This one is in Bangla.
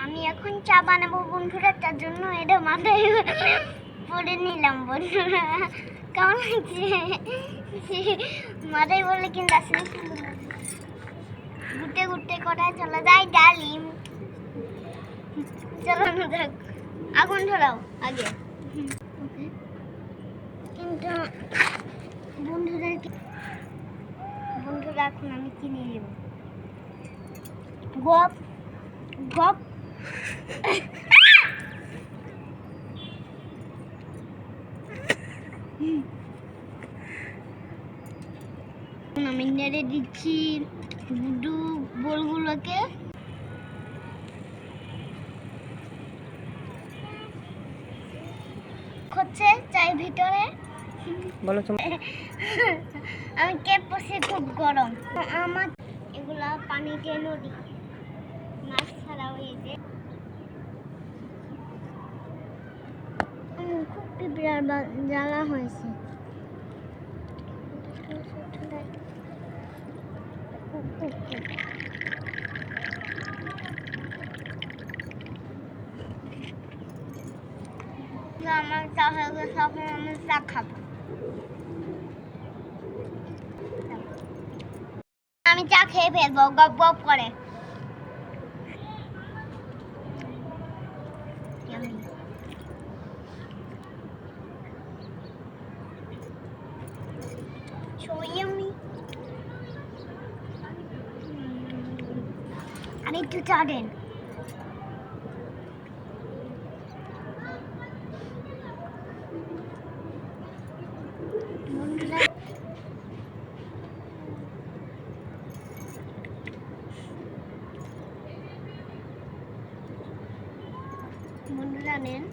আমি এখন চা বানাবো বন্ধুরা, তার জন্য এটা মাথায় পরে নিলাম বন্ধুরা। কেমন লাগছে? মাথায় বললে কিন্তু আসলে ঘুরতে ঘুরতে কোথায় চলে যায় ডালিম। চলো না দেখ, আগুন ধরাও আগে। কিন্তু বন্ধুরা এখন আমি কিনে নেব গপ গপ। আমি নেড়ে দিচ্ছি গুড্ডু বলগুলোকে। হচ্ছে চায়ের ভিতরে বলো আমি কেপ বসে, খুব গরম আমার। এগুলা পানিতে নদী মাছ ছাড়া হয়েছে। খুব পিঁপড়ার জ্বালা হয়েছে। আমার চা হয়ে গেছে, এখন আমি চা খাবো। আমি চা খেয়ে ফেলবো গপ গপ করে। So yummy. I need to start in. বন্ধুরা নেন।